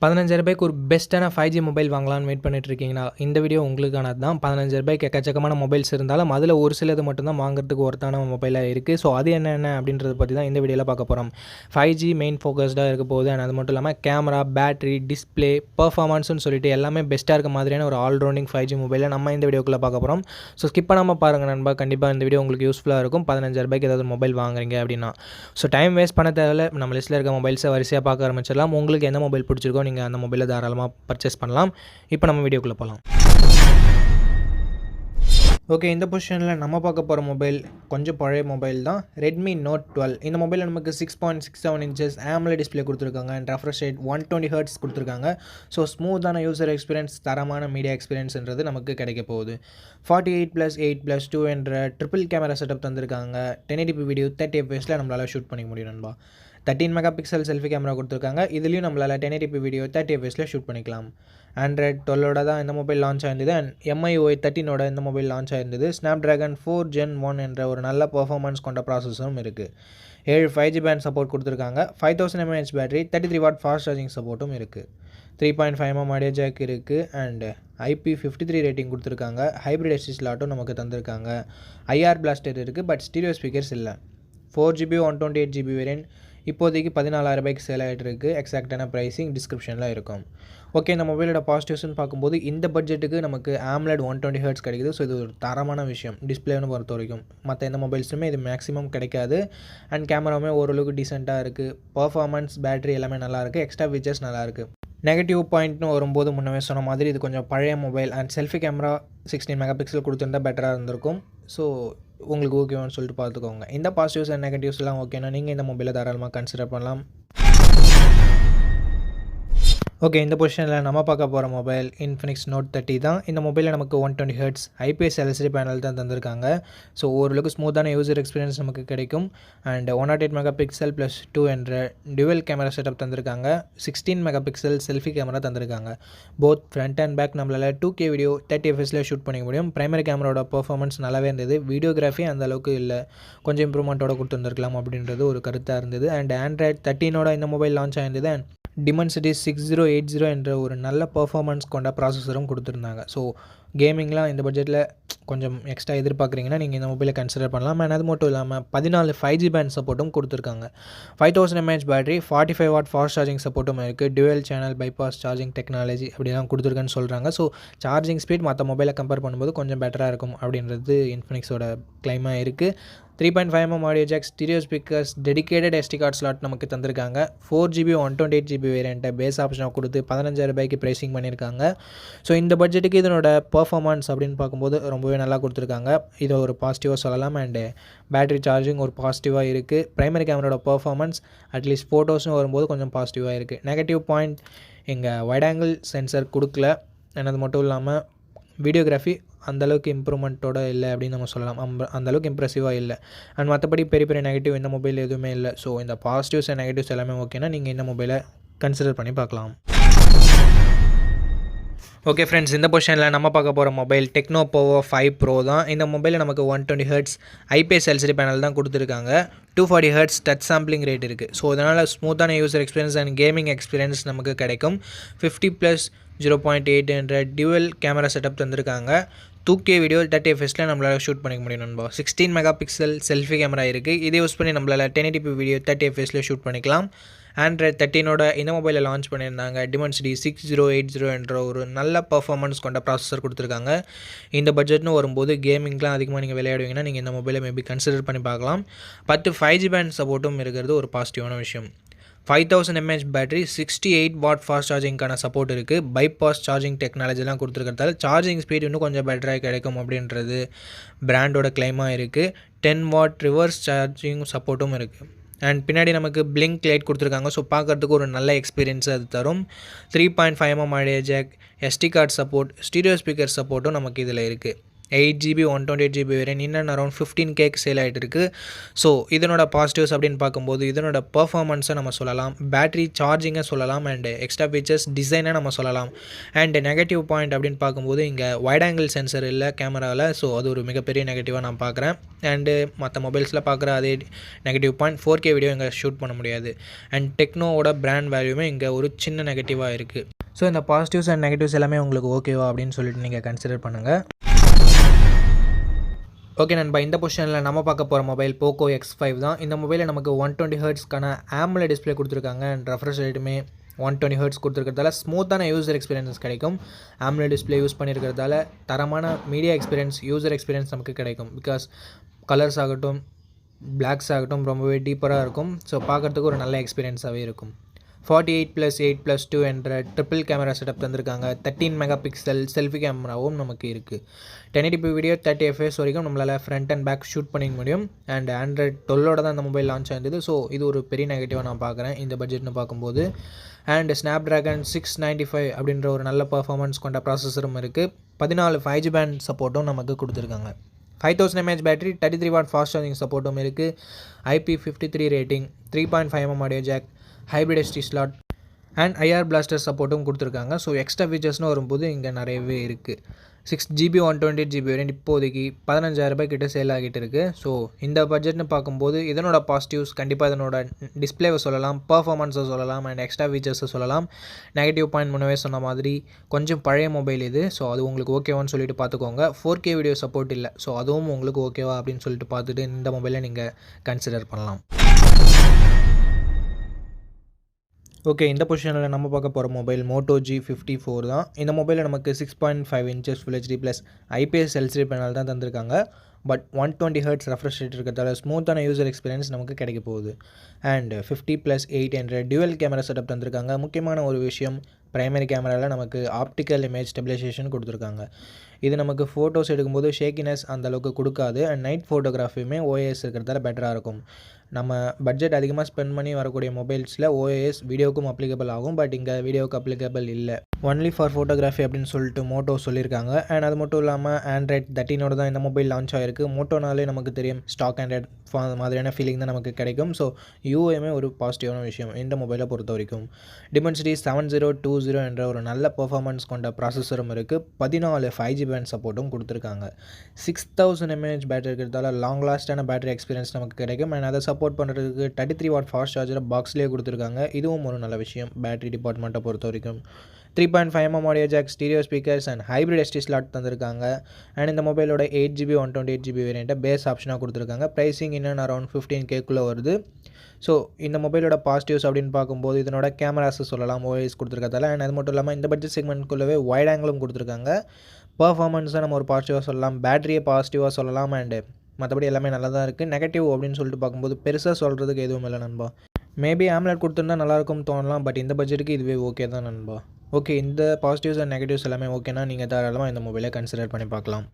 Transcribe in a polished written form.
ரூ. 15,000க்கு ஒரு பெஸ்ட்டான 5G மொபைல் வாங்கலாம்னு வெயிட் பண்ணிட்டு இருக்கீங்களா? இந்த வீடியோ உங்களுக்கானது தான். ரூ. 15,000க்கு எக்கச்சக்கமான மொபைல்ஸ் இருந்தாலும், அதில் ஒரு சிலது மட்டும் தான் வாங்குறதுக்கு ஒர்த்தான மொபைலாக இருக்குது. ஸோ அது என்னென்ன அப்படின்றத பற்றி தான் இந்த வீடியோவில் பார்க்க போகிறோம். 5G மெயின் ஃபோக்கஸ்டாக இருக்க போகுது. அண்ட் அது மட்டும் இல்லாமல் கேமரா, பேட்டரி, டிஸ்பிளே, பர்ஃபார்மன்ஸ்னு சொல்லிட்டு எல்லாமே பெஸ்ட்டாக இருக்க மாதிரியான ஒரு ஆல்ரவுண்டிங் 5G மொபைலை நம்ம இந்த வீடியோக்குள்ளே பார்க்க போகிறோம். ஸோ ஸ்கிப் பண்ணாமல் பாருங்கள் நண்பா. கண்டிப்பாக இந்த வீடியோ உங்களுக்கு யூஸ்ஃபுல்லாக இருக்கும். 15,000க்கு ஏதாவது மொபைல் வாங்குறீங்க அப்படின்னா. ஸோ டைம் வேஸ்ட் பண்ண தேவையில்ல. நம்ம லிஸ்ட்டில் இருக்க மொபைல்ஸை வரிசையாக பார்க்க ஆரம்பிச்சிடலாம். உங்களுக்கு எந்த மொபைல் பிடிச்சிருக்கோ நீங்கள் அந்த மொபைலை தாராளமாக பர்ச்சேஸ் பண்ணலாம். இப்போ நம்ம வீடியோக்குள்ளே போகலாம். ஓகே, இந்த பொசிஷனில் நம்ம பார்க்க போகிற மொபைல் கொஞ்சம் பழைய மொபைல் தான். Redmi note 12. இந்த மொபைலில் நமக்கு 6.67 இன்ச்சஸ் AMOLED டிஸ்பிளே கொடுத்துருக்காங்க. அண்ட் ரெஃப்ரெஷ் ரேட் 120 Hz கொடுத்துருக்காங்க. ஸோ ஸ்மூத்தான யூசர் எக்ஸ்பீரியன்ஸ், தரமான மீடியா எக்ஸ்பீரியன்ஸ்ன்றது நமக்கு கிடைக்க போகுது. 48+8+2 என்ற ட்ரிபிள் கேமரா செட்டப் தந்திருக்காங்க. 1080p வீடியோ 30 fps நம்மளால் ஷூட் பண்ணிக்க முடியும் நண்பா. 13 மெகாபிக்சல் செல்ஃபி கேமரா கொடுத்துருக்காங்க. இதுலேயும் நம்மளால் 1080p வீடியோ 30 fps ஷூட் பண்ணிக்கலாம். Android 12ஓட தான் இந்த மொபைல் லான்ச் ஆயிருந்தது. அண்ட் MIUI 13ஓட இந்த மொபைல் லான்ச் ஆயிருந்தது. Snapdragon 4 Gen 1 என்ற ஒரு நல்ல பர்ஃபார்மன்ஸ் கொண்ட ப்ராசஸரும் இருக்குது. 7 5G பேண்ட் சப்போர்ட் கொடுத்துருக்காங்க. 5000 mAh battery, 33 watt fast charging சப்போர்ட்டும் இருக்குது. 3.5mm ஆடியோ ஜாக் இருக்குது. அண்ட் IP53 ரேட்டிங் கொடுத்துருக்காங்க. ஹைப்ரிட் எஸ்டி ஸ்லாட்டும் நமக்கு தந்திருக்காங்க. IR பிளாஸ்டர் இருக்குது, பட் ஸ்டீரியோ ஸ்பீக்கர்ஸ் இல்லை. 4GB 128GB வேரியன்ட் இப்போதைக்கு 14,000 சேல் ஆகிட்டு இருக்குது. எக்ஸாக்டான ப்ரைஸிங் டிஸ்கிரிப்ஷனில் இருக்கும். ஓகே, இந்த மொபைலோட பாசிட்டிவ்ஸ்னு பார்க்கும்போது இந்த பட்ஜெட்டுக்கு நமக்கு AMOLED 120 Hz கிடைக்குது. ஸோ இது ஒரு தரமான விஷயம் டிஸ்பிளேன்னு பொறுத்த வரைக்கும். மற்ற எந்த மொபைல்ஸுமே இது மேக்ஸிமம் கிடைக்காது. அண்ட் கேமராவுமே ஓரளவுக்கு டீசெண்டாக இருக்குது. பர்ஃபார்மன்ஸ், பேட்டரி எல்லாமே நல்லாயிருக்கு. எக்ஸ்ட்ரா ஃபீச்சர்ஸ் நல்லாயிருக்கு. நெகட்டிவ் பாயிண்ட்னு வரும்போது முன்னவே சொன்ன மாதிரி இது கொஞ்சம் பழைய mobile. And selfie camera 16 megapixel கொடுத்துருந்தா பெட்டராக இருந்திருக்கும். ஸோ உங்களுக்கு ஓகேவான்னு சொல்லிட்டு பார்த்துக்கோங்க. இந்த பாசிட்டிவ்ஸ் அண்ட் நெகட்டிவ்ஸ்லாம் ஓகேனா நீங்கள் இந்த மொபைலை தாராளமாக கன்சிடர் பண்ணலாம். ஓகே, இந்த பொசிஷனில் நம்ம பார்க்க போகிற மொபைல் Infinix Note 30 தான். இந்த மொபைலில் நமக்கு 120 Hz IPS LCD பேனல் தான் தந்திருக்காங்க. ஸோ ஓரளவுக்கு ஸ்மூத்தான யூசர் எக்ஸ்பீரியன்ஸ் நமக்கு கிடைக்கும். அண்ட் 108 மெகாபிக்சல் + 2 என்ற டுவல் கேமரா செட்டப் தந்திருக்காங்க. 16 மெகாபிக்சல் செல்ஃபி கேமரா தந்திருக்காங்க. போத் ஃப்ரண்ட் அண்ட் பேக் நம்மளால் 2K வீடியோ 30 fps ஷூட் பண்ணிக்க முடியும். பிரைமரி கேமராவோட பர்ஃபார்மன்ஸ் நல்லாவே இருந்தது. வீடியோகிராஃபி அந்த அளவுக்கு இல்லை, கொஞ்சம் இம்ப்ரூவ்மெண்ட்டோட கொடுத்துருந்துருக்கலாம் அப்படின்றது ஒரு கருத்தாக இருந்தது. அண்ட் Android 13ஓட இந்த மொபைல் லான்ச் ஆயிருந்தது. அண்ட் Dimensity 6080 என்ற ஒரு நல்ல பர்ஃபார்மன்ஸ் கொண்ட ப்ராசஸரும் கொடுத்துருந்தாங்க. ஸோ கேமிங்லாம் இந்த பட்ஜெட்டில் கொஞ்சம் எக்ஸ்ட்ரா எதிர்பார்க்குறீங்கன்னா நீங்கள் இந்த மொபைலை கன்சிடர் பண்ணலாம். அண்ட் அது மட்டும் இல்லாமல் 14 5G பேண்ட் சப்போர்ட்டும் கொடுத்துருக்காங்க. 5000 mAh battery, 45 what fast charging சப்போர்ட்டும் இருக்குது. Twelve channel bypass charging technology அப்படிலாம் கொடுத்துருக்குன்னு சொல்கிறாங்க. ஸோ சார்ஜிங் ஸ்பீட் மற்ற மொபைலை கம்பேர் பண்ணும்போது கொஞ்சம் பெட்டராக இருக்கும் அப்படின்றது இன்ஃபினிக்ஸோட கிளைமாக இருக்குது. 3.5mm audio jack, stereo speakers, dedicated SD card slot நமக்கு தந்திருக்காங்க. 4GB 128GB வேரியண்ட்டை பேஸ் ஆப்ஷனாக கொடுத்து 15,000 ப்ரைஸிங் பண்ணியிருக்காங்க. ஸோ இந்த பட்ஜெட்டுக்கு இதனோட பர்ஃபார்மன்ஸ் அப்படின்னு பார்க்கும்போது ரொம்பவே நல்லா கொடுத்துருக்காங்க. இதை ஒரு பாசிட்டிவாக சொல்லலாம். அண்டு பேட்டரி சார்ஜிங் ஒரு பாசிட்டிவாக இருக்குது. பிரைமரி கேமராவோட பர்ஃபார்மன்ஸ் அட்லீஸ்ட் ஃபோட்டோஸ்னு வரும்போது கொஞ்சம் பாசிட்டிவாக இருக்குது. நெகட்டிவ் பாயிண்ட், இங்கே வைட் ஆங்கிள் சென்சர் கொடுக்கல. அது மட்டும் இல்லாமல் வீடியோகிராஃபி அந்தளவுக்கு இம்ப்ரூவ்மெண்ட்டோட இல்லை அப்படின்னு நம்ம சொல்லலாம். அந்தளவுக்கு இம்ப்ரெசிவாக இல்லை. அண்ட் மற்றபடி பெரிய பெரிய நெகட்டிவ் இந்த மொபைல் எதுவுமே இல்லை. ஸோ இந்த பாசிட்டிவ்ஸ் அண்ட் நெகட்டிவ்ஸ் எல்லாமே ஓகேனா நீங்கள் இந்த மொபைலை கன்சிடர் பண்ணி பார்க்கலாம். ஓகே ஃப்ரெண்ட்ஸ், இந்த பொசிஷனில் நம்ம பார்க்க போகிற மொபைல் Tecno Povo 5 Pro தான். இந்த மொபைலில் நமக்கு 120 Hz IPS LCD பேனல் தான் கொடுத்துருக்காங்க. 240 Hz டச் சாம்பிளிங் ரேட் இருக்குது. ஸோ இதனால் ஸ்மூத்தான user experience and gaming experience நமக்கு கிடைக்கும். 50+0.8 என்ற டுவல் கேமரா செட்டப் தந்திருக்காங்க. 2K வீடியோ 30 fps நம்மளால் ஷூட் பண்ணிக்க முடியும் நண்பா. 16 மெகாபிக்சல் செல்ஃபி கேமரா இருக்குது. இதை யூஸ் பண்ணி நம்மளால் 1080p வீடியோ 30 fps ஷூட் பண்ணிக்கலாம். Android 13ஓட இந்த மொபைலை லான்ச் பண்ணியிருந்தாங்க. Dimensity 6080 என்ற ஒரு நல்ல பர்ஃபார்மன்ஸ் கொண்ட ப்ராசஸர் கொடுத்துருக்காங்க. இந்த பட்ஜெட்னு வரும்போது கேமிங்லாம் அதிகமாக நீங்கள் விளையாடுவீங்கன்னா நீங்கள் இந்த மொபைலை மேபி கன்சிடர் பண்ணி பார்க்கலாம். 10 5G பேண்ட் சப்போர்ட்டும் இருக்கிறது ஒரு பாசிட்டிவான விஷயம். 5000 mAh பேட்டரி, 68 வாட் ஃபாஸ்ட் சார்ஜிங்கான சப்போர்ட் இருக்குது. பைபாஸ் சார்ஜிங் டெக்னாலஜிலாம் கொடுத்துருக்கிறதால சார்ஜிங் ஸ்பீட் இன்னும் கொஞ்சம் பெட்டராக கிடைக்கும் அப்படின்றது பிராண்டோட கிளைமாக இருக்குது. 10 வாட் ரிவர்ஸ் சார்ஜிங் சப்போர்ட்டும் இருக்குது. அண்ட் பின்னாடி நமக்கு பிளிங்க் லைட் கொடுத்துருக்காங்க. ஸோ பார்க்குறதுக்கு ஒரு நல்ல எக்ஸ்பீரியன்ஸ் அது தரும். 3.5mm audio jack, SD card support, stereo speaker சப்போர்ட்டும் நமக்கு இதில் இருக்குது. 8GB 128GB variant in and around 15Kக்கு சேல் ஆகிட்டு இருக்குது. ஸோ இதனோட பாசிட்டிவ்ஸ் அப்படின்னு பார்க்கும்போது இதனோட பர்ஃபார்மன்ஸை நம்ம சொல்லலாம், பேட்டரி சார்ஜிங்கை சொல்லலாம், அண்ட் எக்ஸ்ட்ரா ஃபீச்சர்ஸ் டிசைனை நம்ம சொல்லலாம். அண்ட் நெகட்டிவ் பாயிண்ட் அப்படின்னு பார்க்கும்போது இங்கே வைட் ஆங்கிள் சென்சர் இல்லை கேமராவில். ஸோ அது ஒரு மிகப்பெரிய நெகட்டிவாக நான் பார்க்குறேன். அண்டு மற்ற மொபைல்ஸில் பார்க்குற அதே நெகட்டிவ் பாயிண்ட் 4K வீடியோ இங்கே ஷூட் பண்ண முடியாது. அண்ட் டெக்னோவோட பிராண்ட் வேல்யூமே இங்கே ஒரு சின்ன நெகட்டிவாக இருக்குது. ஸோ இந்த பாசிட்டிவ்ஸ் அண்ட் நெகட்டிவ்ஸ் எல்லாமே உங்களுக்கு ஓகேவா அப்படின்னு சொல்லிட்டு நீங்கள் கன்சிடர் பண்ணுங்கள். ஓகே நண்பா, இந்த பொசிஷனில் நம்ம பார்க்க போகிற மொபைல் போக்கோ X5 தான். இந்த மொபைலில் நமக்கு 120 ஹெர்ட்ஸ்க்கான AMOLED டிஸ்பிளே கொடுத்துருக்காங்க. அண்ட் ரெஃப்ரெஷ் ரேட்டுமே 120 ஹெர்ட்ஸ் கொடுத்துருக்கிறதால ஸ்மூத்தான யூசர் எக்ஸ்பீரியன்ஸ் கிடைக்கும். AMOLED டிஸ்பிளே யூஸ் பண்ணியிருக்கிறதால தரமான மீடியா எக்ஸ்பீரியன்ஸ், யூசர் எக்ஸ்பீரியன்ஸ் நமக்கு கிடைக்கும். பிகாஸ் கலர்ஸ் ஆகட்டும், பிளாக்ஸ் ஆகட்டும் ரொம்பவே டீப்பராக இருக்கும். ஸோ பார்க்குறதுக்கு ஒரு நல்ல எக்ஸ்பீரியன்ஸாகவே இருக்கும். 48+8+2 என்ற ட்ரிபிள் கேமரா செட்டப் தந்திருக்காங்க. 13 மெகா பிக்சல் செல்ஃபி கேமராவும் நமக்கு இருக்குது. 1080p வீடியோ 30 fps வரைக்கும் நம்மளால் ஃப்ரண்ட் அண்ட் பேக் ஷூட் பண்ணிக்க முடியும். அண்ட் ஆண்ட்ராய்ட் 12 தான் இந்த மொபைல் லான்ச் ஆயிருந்தது. ஸோ இது ஒரு பெரிய நெகட்டிவாக நான் பார்க்குறேன் இந்த பட்ஜெட்னு பார்க்கும்போது. அண்ட் Snapdragon 695 அப்படின்ற ஒரு நல்ல பர்ஃபார்மன்ஸ் கொண்ட ப்ராசஸரும் இருக்குது. 14 5G பேண்ட் சப்போர்ட்டும் நமக்கு கொடுத்துருக்காங்க. 5000 mAh battery, 33 watt fast charging சப்போர்ட்டும் இருக்குது. IP53 rating, 3.5mm audio jack, hybrid SD slot and IR blaster சப்போர்ட்டும் கொடுத்துருக்காங்க. ஸோ எக்ஸ்ட்ரா ஃபீச்சர்ஸ்னு வரும்போது இங்கே நிறையவே இருக்குது. 6GB 128GB வேரியன்ட் இப்போதைக்கு 15,000 ரூபாய் கிட்ட சேல் ஆகிட்டு இருக்குது. ஸோ இந்த பட்ஜெட்னு பார்க்கும்போது இதனோட பாசிட்டிவ்ஸ் கண்டிப்பாக இதனோட டிஸ்பிளேவை சொல்லலாம், பர்ஃபார்மன்ஸை சொல்லலாம், அண்ட் எக்ஸ்ட்ரா ஃபீச்சர்ஸை சொல்லலாம். நெகட்டிவ் பாயிண்ட் முன்னவே சொன்ன மாதிரி கொஞ்சம் பழைய மொபைல் இது. ஸோ அது உங்களுக்கு ஓகேவான்னு சொல்லிட்டு பார்த்துக்கோங்க. 4K வீடியோ சப்போர்ட் இல்லை. ஸோ அதுவும் உங்களுக்கு ஓகேவா அப்படின்னு சொல்லிட்டு பார்த்துட்டு இந்த மொபைலை நீங்கள் கன்சிடர் பண்ணலாம். ஓகே, இந்த பொசிஷனில் நம்ம பார்க்க போகிற மொபைல் மோட்டோ G54 தான். இந்த மொபைலில் நமக்கு 6.5 inches Full HD + IPS LCD panel தான் தந்திருக்காங்க. பட் 120 ஹெர்ட்ஸ் ரெஃப்ரெஷ் ரேட் இருக்கிறதால ஸ்மூத்தான யூசர் எக்ஸ்பீரியன்ஸ் நமக்கு கிடைக்க போகுது. அண்ட் 50+8 என்ற டியூவல் கேமரா செட்டப் தந்திருக்காங்க. முக்கியமான ஒரு விஷயம், பிரைமரி கேமராவில் நமக்கு ஆப்டிக்கல் இமேஜ் ஸ்டெபிலைசேஷன் கொடுத்துருக்காங்க. இது நமக்கு ஃபோட்டோஸ் எடுக்கும்போது ஷேக்கினஸ் அந்தளவுக்கு கொடுக்காது. அண்ட் நைட் ஃபோட்டோகிராஃபியுமே OIS இருக்கிறதால பெட்டராக இருக்கும். நம்ம பட்ஜெட் அதிகமாக ஸ்பெண்ட் பண்ணி வரக்கூடிய மொபைல்ஸில் OIS வீடியோவுக்கும் அப்ளிகபிள் ஆகும். பட் இங்கே வீடியோவுக்கு அப்ளிகபிள் இல்லை, ஒன்லி ஃபார் ஃபோட்டோகிராஃபி அப்படின்னு சொல்லிட்டு மோட்டோ சொல்லியிருக்காங்க. அண்ட் அது மட்டும் இல்லாமல் ஆண்ட்ராய்ட் 13 தான் இந்த மொபைல் லான்ச் ஆகிருக்கு. மோட்டோனாலே நமக்கு தெரியும் ஸ்டாக் ஆண்ட்ராய்ட் மாதிரியான ஃபீலிங் தான் நமக்கு கிடைக்கும். ஸோ UIமே ஒரு பாசிட்டிவான விஷயம் இந்த மொபைலை பொறுத்த வரைக்கும். Dimensity 7020 என்ற ஒரு நல்ல பர்ஃபார்மன்ஸ் கொண்ட ப்ராசஸரும் இருக்குது. 14 5G பேண்ட் சப்போர்ட்டும் கொடுத்துருக்காங்க. 6000 mAh பேட்டரி இருக்கிறதால லாங் லாஸ்டான பேட்டரி எக்ஸ்பீரியன்ஸ் நமக்கு கிடைக்கும். அண்ட் அதை சப்போர்ட் பண்ணுறதுக்கு 33 வாட் ஃபாஸ்ட் சார்ஜரை பாக்ஸ்லேயே கொடுத்துருக்காங்க. இதுவும் ஒரு நல்ல விஷயம் பேட்டரி டிபார்ட்மெண்ட்டை பொறுத்த வரைக்கும். 3.5mm audio jack, stereo speakers and hybrid SD slot தந்திருக்காங்க. அண்ட் இந்த மொபைலோட 8GB 128GB வேரியண்ட்டை பேஸ் ஆப்ஷனாக கொடுத்துருக்காங்க. ப்ரைஸிங் இன்னும் அரௌண்ட் 15Kக்குள்ளே வருது. ஸோ இந்த மொபைலோட பாசிட்டிவ்ஸ் அப்படின்னு பார்க்கும்போது இதனோட கேமராஸ் சொல்லலாம், OIS கொடுத்துருக்கதால. அண்ட் அது மட்டும் இல்லாமல் இந்த பட்ஜெட் செக்மெண்ட்குள்ளவே வைட் ஆங்கிளும் கொடுத்துருக்காங்க. பர்ஃபார்மன்ஸை நம்ம ஒரு பாசிட்டிவாக சொல்லலாம், பேட்டரியை பாசிட்டிவாக சொல்லலாம். அண்டு மற்றபடி எல்லாமே நல்லா தான் இருக்குது. நெகட்டிவ் அப்படின்னு சொல்லிட்டு பார்க்கும்போது பெருசாக சொல்கிறதுக்கு எதுவும் இல்லை நண்பா. மேபி AMOLED கொடுத்துருந்தா நல்லாயிருக்கும் தோணலாம். பட் இந்த பட்ஜெட்டுக்கு இதுவே ஓகே தான் நண்பா. ஓகே, இந்த பாசிட்டிவ்ஸ் அண்ட் நெகட்டிவ்ஸ் எல்லாமே ஓகேனா நீங்கள் தாராளமாக இந்த மொபைலை கன்சிடர் பண்ணி பார்க்கலாம்.